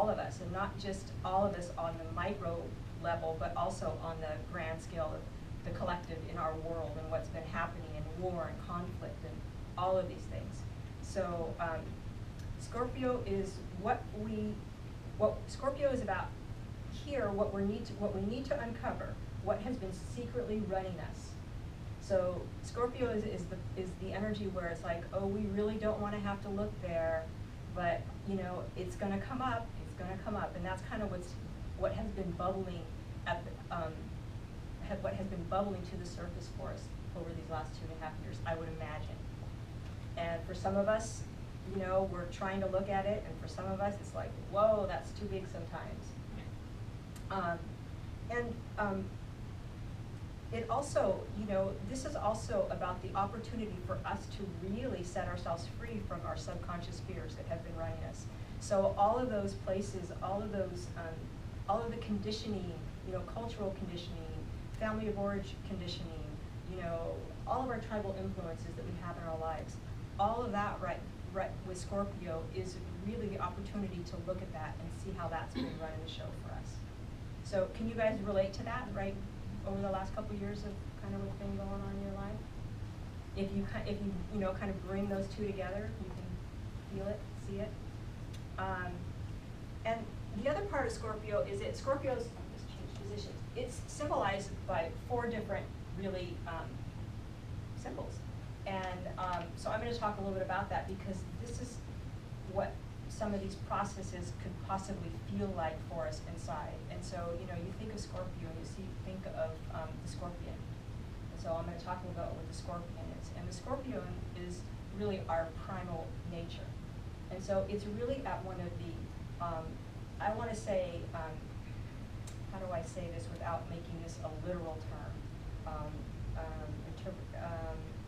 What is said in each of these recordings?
all of us, and not just all of us on the micro level, but also on the grand scale of the collective in our world and what's been happening in war and conflict and all of these things. So Scorpio is what Scorpio is about here, what we need to uncover, what has been secretly running us. So Scorpio is the energy where it's like, oh, we really don't want to have to look there, but you know, it's going to come up, and that's kind of what has been bubbling at the, what has been bubbling to the surface for us over these last 2.5 years, I would imagine. And for some of us, you know, we're trying to look at it, and for some of us, it's like, whoa, that's too big sometimes. It also, you know, this is also about the opportunity for us to really set ourselves free from our subconscious fears that have been running us. So all of those places, all of the conditioning, you know, cultural conditioning, family of origin conditioning, you know, all of our tribal influences that we have in our lives, all of that right with Scorpio is really the opportunity to look at that and see how that's been running the show for us. So can you guys relate to that, right? Over the last couple of years of kind of what's been going on in your life? If you you know, kind of bring those two together, you can feel it, see it. And the other part of Scorpio is that Scorpio's, let's change positions, it's symbolized by 4 different really symbols. And so I'm going to talk a little bit about that, because this is what some of these processes could possibly feel like for us inside. And so, you know, you think of Scorpio and think of the scorpion. And so I'm going to talk a little about what the scorpion is. And the scorpion is really our primal nature. And so it's really at one of the, I want to say, how do I say this without making this a literal term?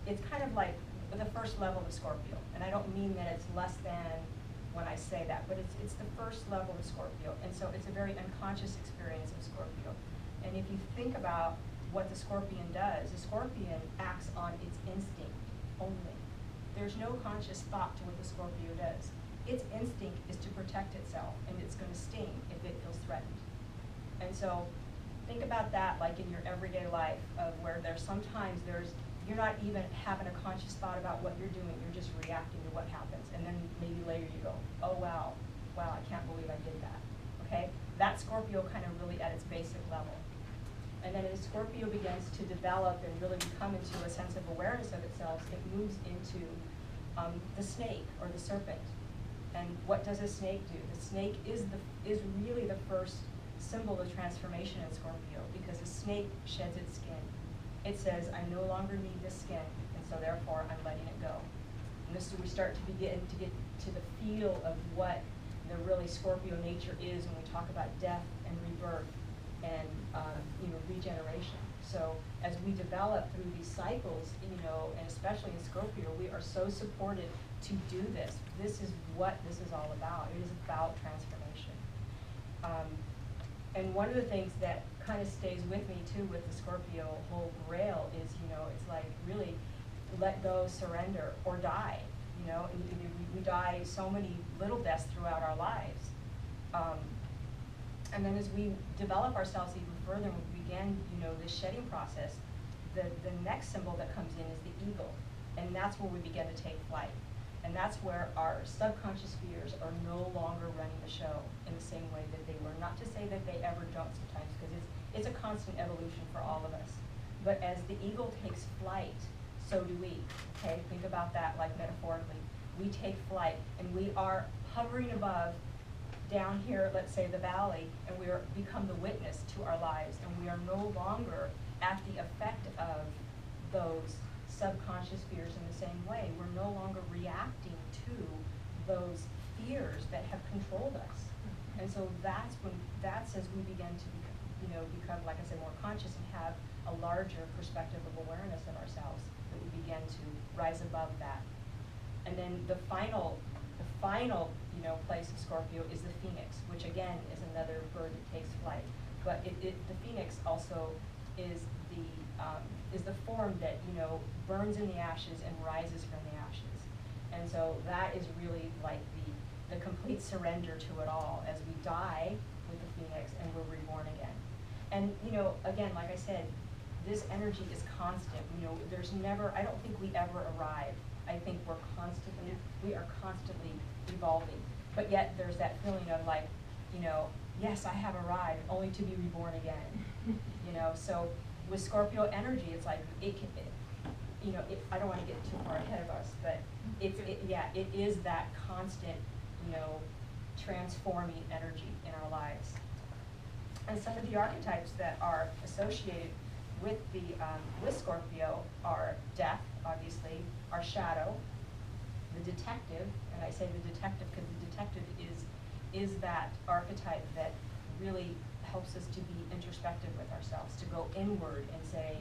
It's kind of like the first level of Scorpio. And I don't mean that it's less than when I say that, but it's the first level of Scorpio. And so it's a very unconscious experience of Scorpio. And if you think about what the scorpion does, the scorpion acts on its instinct only. There's no conscious thought to what the Scorpio does. Its instinct is to protect itself, and it's going to sting if it feels threatened. And so think about that like in your everyday life, of where sometimes you're not even having a conscious thought about what you're doing, you're just reacting to what happens. And then maybe later you go, oh wow, I can't believe I did that, okay? That's Scorpio kind of really at its basic level. And then as Scorpio begins to develop and really become into a sense of awareness of itself, it moves into the snake or the serpent. And what does a snake do? The snake is really the first symbol of transformation in Scorpio, because a snake sheds its skin. It says, I no longer need this skin, and so therefore I'm letting it go. And this is where we start to begin to get to the feel of what the really Scorpio nature is when we talk about death and rebirth and you know, regeneration. So as we develop through these cycles, you know, and especially in Scorpio, we are so supported to do this. This is what this is all about. It is about transformation. And one of the things that kind of stays with me too with the Scorpio whole grail is, you know, it's like really let go, surrender, or die. You know, and we die so many little deaths throughout our lives. And then as we develop ourselves even further and we begin, you know, this shedding process, the next symbol that comes in is the eagle. And that's where we begin to take flight. And that's where our subconscious fears are no longer running the show in the same way that they were. Not to say that they ever don't sometimes, because it's a constant evolution for all of us. But as the eagle takes flight, so do we. Okay, think about that like metaphorically. We take flight, and we are hovering above, down here, let's say the valley, and we become the witness to our lives, and we are no longer at the effect of those subconscious fears in the same way. We're no longer reacting to those fears that have controlled us. And so that's as we begin to become, like I said, more conscious and have a larger perspective of awareness of ourselves, that we begin to rise above that. And then the final place of Scorpio is the phoenix, which again is another bird that takes flight. But the phoenix also is the form that, you know, burns in the ashes and rises from the ashes. And so that is really like the complete surrender to it all as we die with the phoenix and we're reborn again. And, you know, again, like I said, this energy is constant. You know, there's never, I don't think we ever arrive. I think we are constantly evolving. But yet there's that feeling of like, you know, yes, I have arrived, only to be reborn again. You know, so with Scorpio energy, it's like, you know, I don't want to get too far ahead of us, but it is that constant, you know, transforming energy in our lives. And some of the archetypes that are associated with the with Scorpio are death, obviously, our shadow, the detective, and I say the detective because the detective is that archetype that really helps us to be introspective with ourselves, to go inward and say,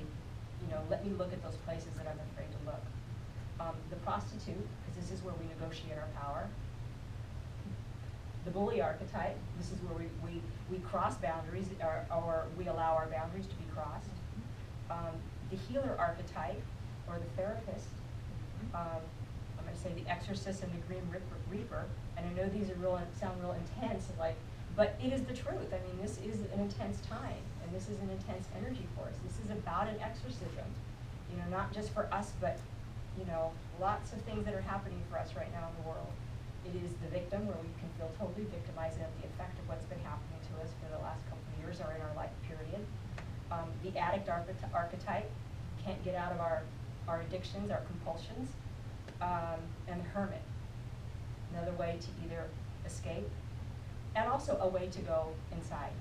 you know, let me look at those places that I'm afraid to look. The prostitute, because this is where we negotiate our power. The bully archetype, this is where we cross boundaries, or we allow our boundaries to be crossed. The healer archetype, or the therapist, I'm going to say the exorcist and the grim reaper, and I know these are sound real intense, like, but it is the truth. I mean, this is an intense time, and this is an intense energy for us. This is about an exorcism, you know, not just for us, but, you know, lots of things that are happening for us right now in the world. It is the victim, where we can feel totally victimized at the effect of what's been happening to us for the last couple of years or in our life period. The addict archetype, can't get out of our addictions, our compulsions. And the hermit, another way to either escape, and also a way to go inside.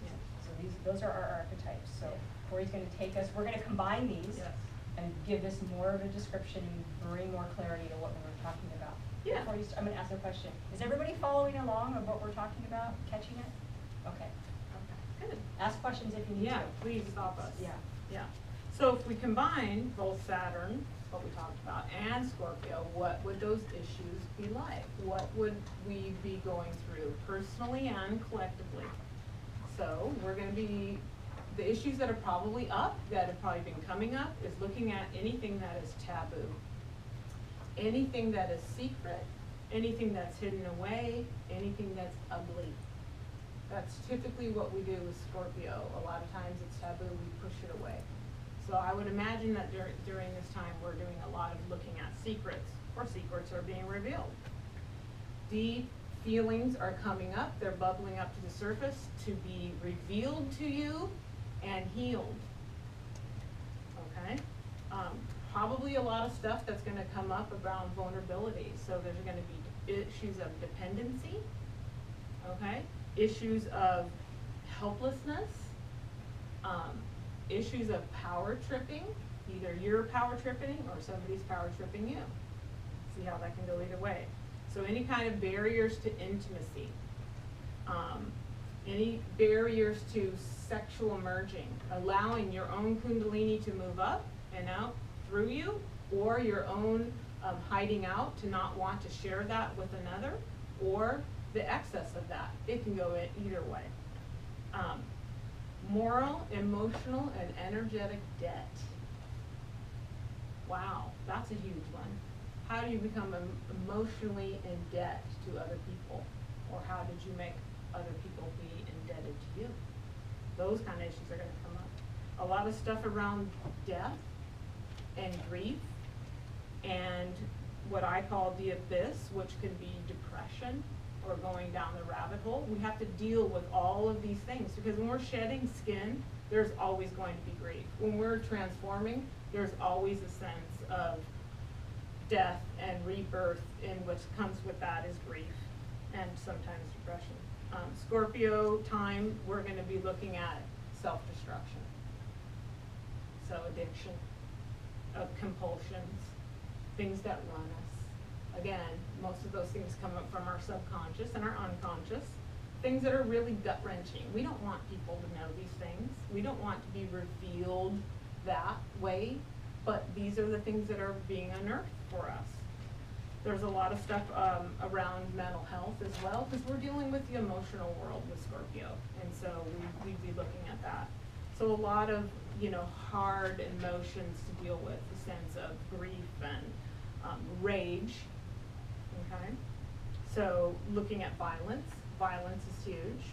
Yeah. So those are our archetypes. So Corey's going to take us, we're going to combine these and give us more of a description and bring more clarity to what we were talking about. Yeah. I'm going to ask a question. Is everybody following along of what we're talking about, catching it? Okay. Good. Ask questions if you need to. Yeah, please stop us. Yeah. Yeah. So if we combine both Saturn, what we talked about, and Scorpio, what would those issues be like? What would we be going through personally and collectively? So we're going to be, the issues that are probably up, that have probably been coming up, is looking at anything that is taboo, anything that is secret, anything that's hidden away, anything that's ugly. That's typically what we do with Scorpio. A lot of times it's taboo, we push it away. So I would imagine that during this time we're doing a lot of looking at secrets, or secrets are being revealed. Deep feelings are coming up, they're bubbling up to the surface to be revealed to you and healed. Okay? Probably a lot of stuff that's going to come up around vulnerability. So there's going to be issues of dependency, okay? Issues of helplessness, issues of power tripping, either you're power tripping or somebody's power tripping you. See how that can go either way. So any kind of barriers to intimacy, any barriers to sexual merging, allowing your own kundalini to move up and out through you, or your own hiding out to not want to share that with another, or the excess of that. It can go in either way. Moral, emotional, and energetic debt. Wow, that's a huge one. How do you become emotionally in debt to other people? Or how did you make other people be indebted to you? Those kind of issues are going to come up. A lot of stuff around death and grief, and what I call the abyss, which could be depression or going down the rabbit hole. We have to deal with all of these things, because when we're shedding skin, there's always going to be grief. When we're transforming, there's always a sense of death and rebirth, and what comes with that is grief and sometimes depression. Scorpio time, we're going to be looking at self-destruction. So addiction, compulsions, things that run us. Again, most of those things come up from our subconscious and our unconscious. Things that are really gut-wrenching. We don't want people to know these things. We don't want to be revealed that way, but these are the things that are being unearthed for us. There's a lot of stuff around mental health as well, because we're dealing with the emotional world with Scorpio, and so we'd be looking at that. So a lot of, hard emotions to deal with, the sense of grief and rage, okay? So looking at violence, violence is huge.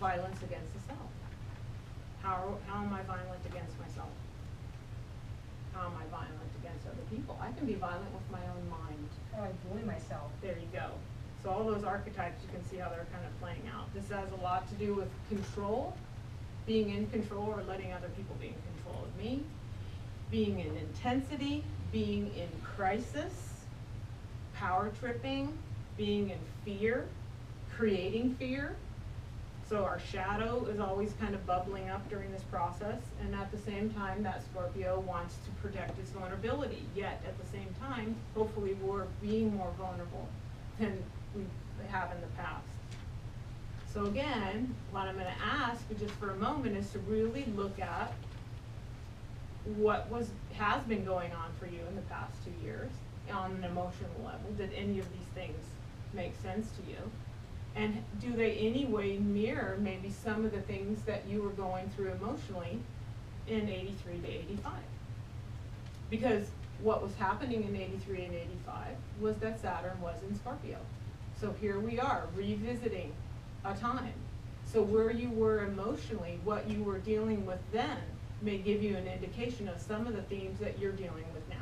Violence against the self. How am I violent against myself? How am I violent against other people? I can be violent with my own mind. How do I bully myself? There you go. So all those archetypes, you can see how they're kind of playing out. This has a lot to do with control, being in control or letting other people be in control of me, being in intensity, being in crisis, power tripping, being in fear, creating fear. So our shadow is always kind of bubbling up during this process, and at the same time that Scorpio wants to protect its vulnerability, yet at the same time, hopefully we're being more vulnerable than we have in the past. So again, what I'm gonna ask just for a moment is to really look at what has been going on for you in the past 2 years on an emotional level. Did any of these things make sense to you? And do they anyway mirror maybe some of the things that you were going through emotionally in 83 to 85? Because what was happening in 83 and 85 was that Saturn was in Scorpio. So here we are revisiting a time. So where you were emotionally, what you were dealing with then may give you an indication of some of the themes that you're dealing with now.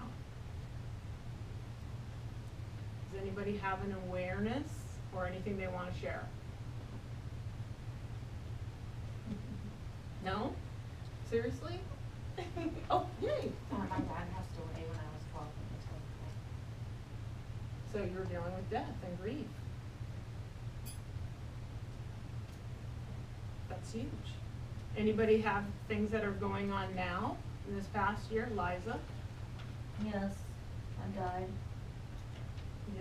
Does anybody have an awareness or anything they want to share? No? Seriously? Oh, yay! My dad passed away when I was 12 and he told me. So you're dealing with death and grief. That's huge. Anybody have things that are going on now in this past year? Liza? Yes, I died.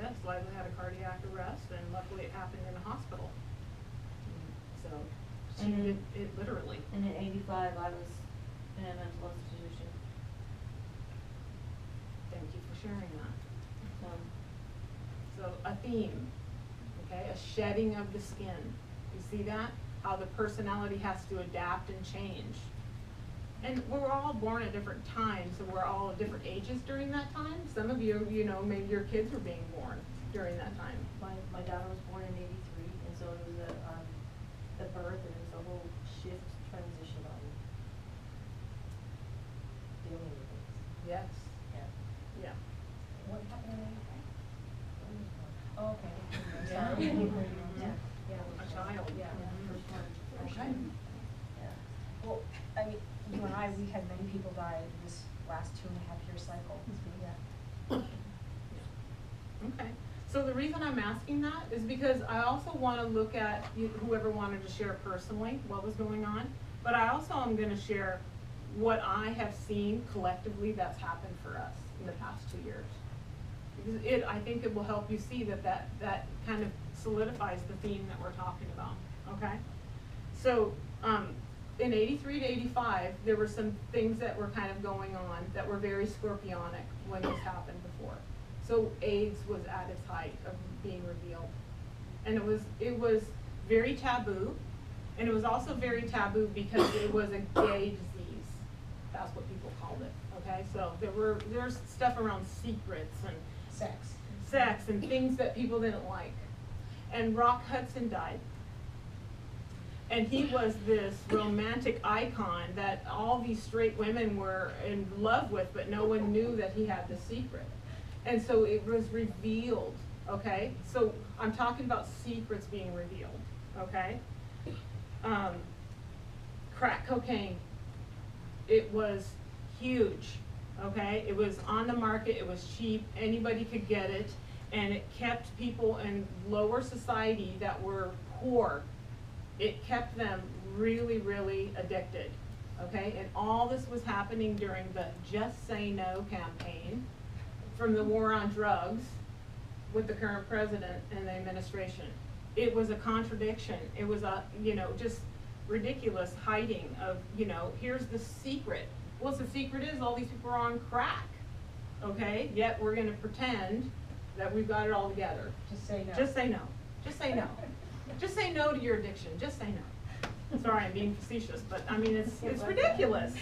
Yes, Liza had a cardiac arrest and luckily it happened in a hospital. So she And did then- it literally. And in 85, I was in a mental institution. Thank you for sharing that. So, So a theme, okay, a shedding of the skin. You see that? How the personality has to adapt and change. And we're all born at different times, so we're all at different ages during that time. Some of you, you know, maybe your kids were being born during that time. my daughter was born in 83, and so it was the birth, and it was a whole shift transition on dealing with things. Yes, Yeah. yeah. What happened in 85? Oh, okay. Yeah. Sorry. Mhm. Yeah. A child. Yeah. First one. Okay. Yeah. Well, I mean, you and I, we had many people die this last 2.5 year cycle. Yeah. Okay, so the reason I'm asking that is because I also want to look at whoever wanted to share personally what was going on, but I also am going to share what I have seen collectively that's happened for us in the past 2 years. Because I think it will help you see that kind of solidifies the theme that we're talking about, okay? So, in 83 to 85, there were some things that were kind of going on that were very scorpionic when this happened before. So AIDS was at its height of being revealed. And it was very taboo, and it was also very taboo because it was a gay disease. That's what people called it, okay? So there's stuff around secrets and sex and things that people didn't like. And Rock Hudson died. And he was this romantic icon that all these straight women were in love with, but no one knew that he had the secret. And so it was revealed, okay? So I'm talking about secrets being revealed, okay? Crack cocaine, it was huge, okay? It was on the market, it was cheap, anybody could get it, and it kept people in lower society that were poor. It kept them really, really addicted, okay? And all this was happening during the Just Say No campaign from the war on drugs with the current president and the administration. It was a contradiction. It was a, just ridiculous hiding of, here's the secret. Well, the secret is all these people are on crack, okay? Yet we're gonna pretend that we've got it all together. Just say no. Just say no. Just say no. Just say no to your addiction. Just say no. Sorry, I'm being facetious, but I mean, it's ridiculous.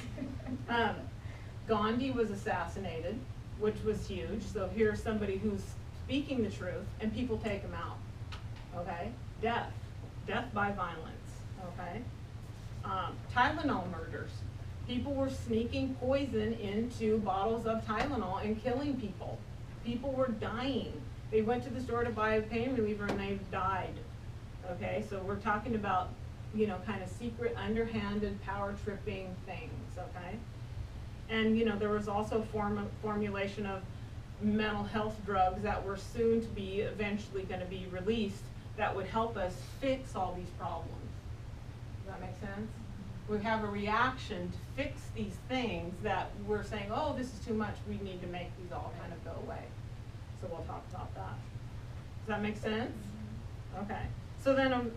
Gandhi was assassinated, which was huge. So here's somebody who's speaking the truth, and people take them out, okay? Death by violence, okay? Tylenol murders. People were sneaking poison into bottles of Tylenol and killing people. People were dying. They went to the store to buy a pain reliever and they died, okay? So we're talking about, you know, kind of secret, underhanded, power tripping things, okay? And, you know, there was also formulation of mental health drugs that were soon to be eventually going to be released that would help us fix all these problems. Does that make sense? We have a reaction to fix these things that we're saying, oh, this is too much, we need to make these all kind of go away. So we'll talk about that. Does that make sense? Okay. So then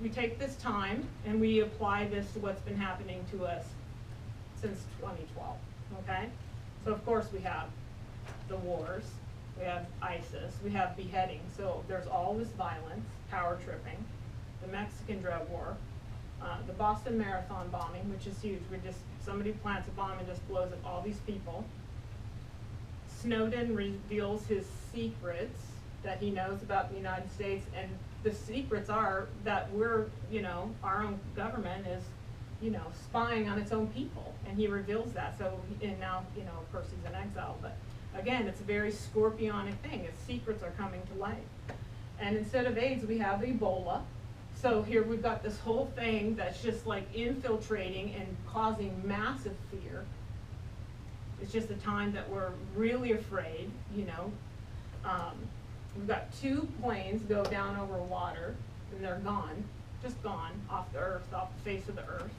we take this time and we apply this to what's been happening to us since 2012, okay? So of course we have the wars, we have ISIS, we have beheadings, so there's all this violence, power tripping, the Mexican drug war, the Boston Marathon bombing, which is huge. Somebody plants a bomb and just blows up all these people. Snowden reveals his secrets that he knows about the United States, and the secrets are that we're, you know, our own government is, you know, spying on its own people, and he reveals that. So, and now, you know, of course he's in exile, but again, it's a very scorpionic thing. Its secrets are coming to light. And instead of AIDS, we have Ebola. So here we've got this whole thing that's just like infiltrating and causing massive fear. It's just a time that we're really afraid, you know. We've got 2 planes go down over water, and they're gone, just gone off the earth, off the face of the earth.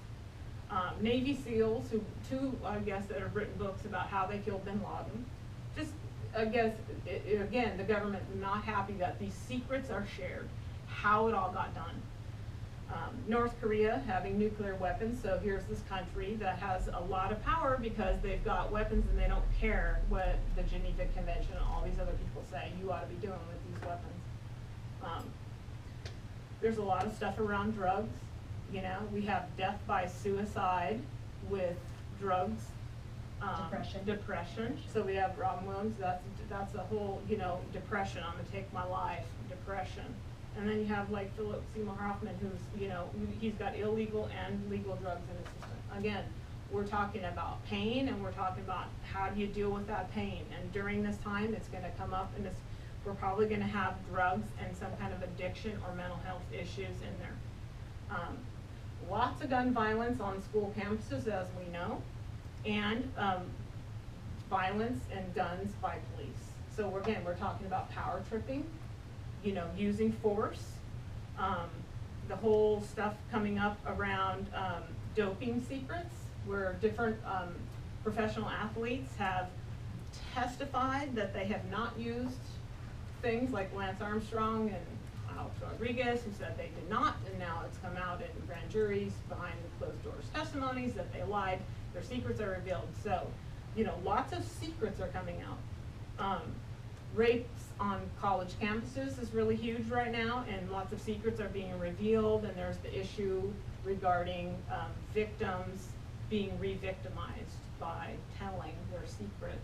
Navy SEALs, two, I guess, that have written books about how they killed bin Laden. Just, I guess, again, the government not happy that these secrets are shared, how it all got done. North Korea having nuclear weapons, so here's this country that has a lot of power because they've got weapons and they don't care what the Geneva Convention and all these other people say you ought to be doing with these weapons. There's a lot of stuff around drugs, you know, we have death by suicide with drugs. Depression. So we have Robin Williams, that's a whole, you know, depression, I'm gonna take my life, depression. And then you have like Philip Seymour Hoffman, who's, you know, he's got illegal and legal drugs in his system. Again, we're talking about pain, and we're talking about how do you deal with that pain. And during this time, it's gonna come up, and we're probably gonna have drugs and some kind of addiction or mental health issues in there. Lots of gun violence on school campuses, as we know, and violence and guns by police. So we're talking about power tripping, you know, using force, the whole stuff coming up around doping secrets, where different professional athletes have testified that they have not used things like Lance Armstrong and Alex Rodriguez, who said they did not, and now it's come out in grand juries behind closed doors testimonies that they lied, their secrets are revealed. So, you know, lots of secrets are coming out. Rapes on college campuses is really huge right now, and lots of secrets are being revealed, and there's the issue regarding victims being re-victimized by telling their secret.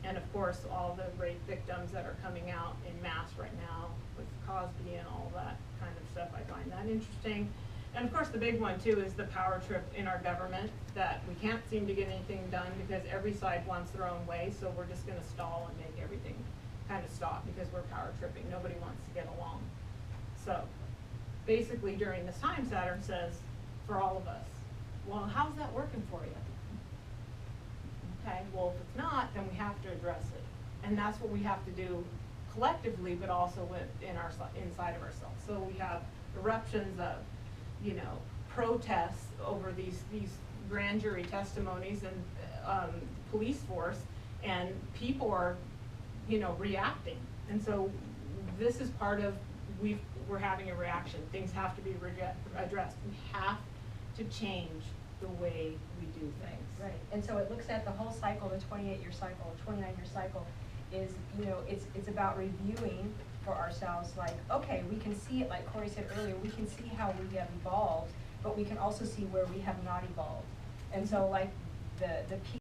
And of course, all the rape victims that are coming out in mass right now with Cosby and all that kind of stuff, I find that interesting. And of course, the big one too is the power trip in our government, that we can't seem to get anything done because every side wants their own way, so we're just gonna stall and make everything kind of stop because we're power tripping. Nobody wants to get along. So basically during this time, Saturn says, for all of us, well, how's that working for you? Okay, well, if it's not, then we have to address it. And that's what we have to do collectively, but also inside of ourselves. So we have eruptions of, you know, protests over these grand jury testimonies and police force, and people are, you know, reacting. And so this is part of, we're having a reaction. Things have to be addressed. We have to change the way we do things. Right, and so it looks at the whole cycle, the 28-year cycle, 29-year cycle, is, you know, it's about reviewing for ourselves, like, okay, we can see it, like Corey said earlier, we can see how we have evolved, but we can also see where we have not evolved. And so like the